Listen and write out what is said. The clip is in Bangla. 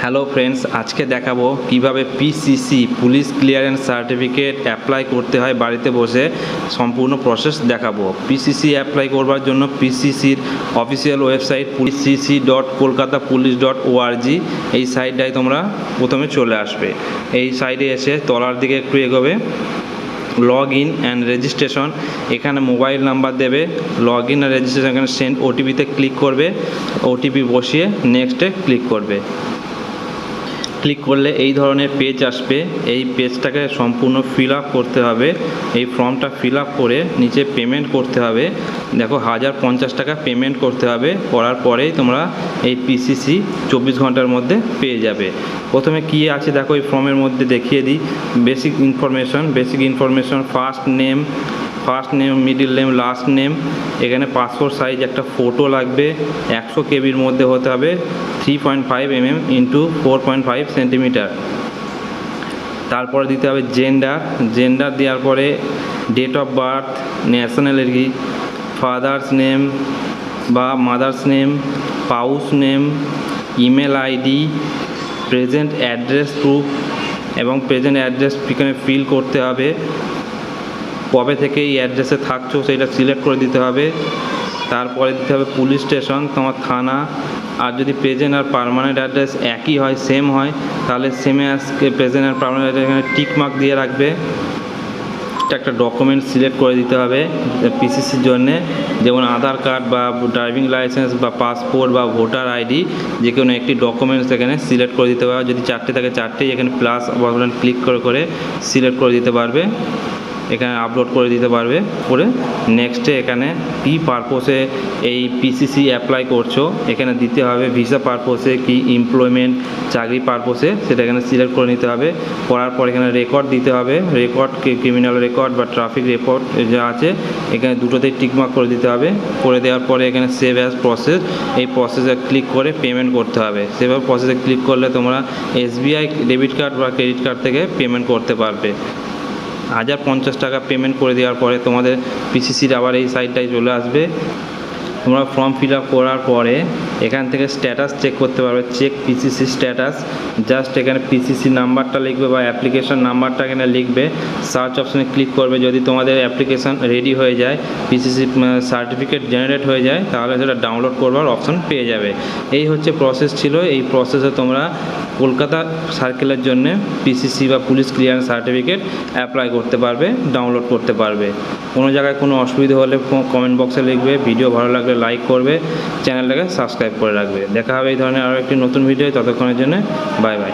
হ্যালো ফ্রেন্ডস, আজকে দেখাবো কিভাবে PCC police clearance certificate apply করতে হয় বাড়িতে বসে। সম্পূর্ণ প্রসেস দেখাবো। পিসিসি অ্যাপ্লাই করবার জন্য পিসিসির অফিসিয়াল ওয়েবসাইট pcc.kolkatapolice.org এই সাইটটায় তোমরা প্রথমে চলে আসবে। এই সাইটে এসে তলার দিকে একটু এগোবে, লগ ইন অ্যান্ড রেজিস্ট্রেশন, এখানে মোবাইল নাম্বার দেবে, লগ ইন অ্যান্ড রেজিস্ট্রেশন, এখানে সেন্ড ওটিপিতে ক্লিক করবে, ওটিপি বসিয়ে নেক্সটে ক্লিক করবে। ক্লিক করলে এই ধরনের পেজ আসবে। এই পেজটাকে সম্পূর্ণ ফিল আপ করতে হবে। এই ফর্মটা ফিল আপ করে নিচে পেমেন্ট করতে হবে। দেখো 1050 টাকা পেমেন্ট করতে হবে। করার পরেই তোমরা এই পিসিসি 24 ঘন্টার মধ্যে পেয়ে যাবে। প্রথমে কী আছে দেখো, এই ফর্মের মধ্যে দেখিয়ে দিই। Basic information, first name, middle name, last name. এখানে পাসপোর্ট সাইজ একটা ফটো লাগবে, 100 কেবির মধ্যে হতে হবে, 3.5 mm × 4.5 সেন্টিমিটার। তারপরে দিতে হবে জেন্ডার দেওয়ার পরে date of birth, nationality, father's name বা mother's name, spouse name, email ID, present address proof এবং প্রেজেন্ট অ্যাড্রেস এখানে ফিল করতে হবে। কবে থেকে এই অ্যাড্রেসে থাকছো সেটা সিলেক্ট করে দিতে হবে। তারপরে দিতে হবে পুলিশ স্টেশন, তোমার থানা। আর যদি প্রেজেন্ট আর পার্মানেন্ট অ্যাড্রেস একই হয়, সেম হয়, তাহলে সেমে আজকে প্রেজেন্ট আর পার্মানেন্ট অ্যাড্রেস এখানে টিক মার্ক দিয়ে রাখবে। একটা ডকুমেন্ট সিলেক্ট করে দিতে হবে পিসিসির জন্যে, যেমন আধার কার্ড বা ড্রাইভিং লাইসেন্স বা পাসপোর্ট বা ভোটার আইডি, যে কোনো একটি ডকুমেন্টস এখানে সিলেক্ট করে দিতে হবে। যদি 4টে থাকে 4টেই এখানে প্লাস বাটন ক্লিক করে সিলেক্ট করে দিতে পারবে। এখানে আপলোড করে দিতে পারবে। করে নেক্সটে এখানে কী পারপোসে এই পিসিসি অ্যাপ্লাই করছো এখানে দিতে হবে। ভিসা পারপোসে কি, এমপ্লয়মেন্ট, চাকরি পারপোসে, সেটা এখানে সিলেক্ট করে নিতে হবে। করার পর এখানে রেকর্ড দিতে হবে। রেকর্ড, ক্রিমিনাল রেকর্ড বা ট্রাফিক রেকর্ড যা আছে এখানে দুটোতেই টিকমার্ক করে দিতে হবে। করে দেওয়ার পরে এখানে সেভ অ্যাজ প্রসেস, এই প্রসেসে ক্লিক করে পেমেন্ট করতে হবে। সেভ অ্যাজ প্রসেসে ক্লিক করলে তোমরা SBI ডেবিট কার্ড বা ক্রেডিট কার্ড থেকে পেমেন্ট করতে পারবে। 1050 টাকা পেমেন্ট করে দেওয়ার পরে তোমাদের পিসিসির আবার এই সাইটটায় চলে আসবে। তোমরা ফর্ম ফিল আপ করার পরে এখান থেকে স্ট্যাটাস চেক করতে পারবে। চেক পিসিসি স্ট্যাটাস, জাস্ট এখানে পিসিসি নাম্বারটা লিখবে বা অ্যাপ্লিকেশন নাম্বারটা এখানে লিখবে। সার্চ অপশানে ক্লিক করবে। যদি তোমাদের অ্যাপ্লিকেশান রেডি হয়ে যায়, পিসিসি সার্টিফিকেট জেনারেট হয়ে যায়, তাহলে সেটা ডাউনলোড করবার অপশান পেয়ে যাবে। এই হচ্ছে প্রসেস ছিল। এই প্রসেসে তোমরা কলকাতা সার্কেলের জন্য পিসিসি বা পুলিশ ক্লিয়ারেন্স সার্টিফিকেট অ্যাপ্লাই করতে পারবে, ডাউনলোড করতে পারবে। কোনো জায়গায় কোনো অসুবিধা হলে কমেন্ট বক্সে লিখবে। ভিডিও ভালো লাগলে লাইক করবে, চ্যানেলটাকে সাবস্ক্রাইব করে রাখবে। দেখা হবে এই ধরনের আরও একটি নতুন ভিডিও। ততক্ষণের জন্য বাই বাই।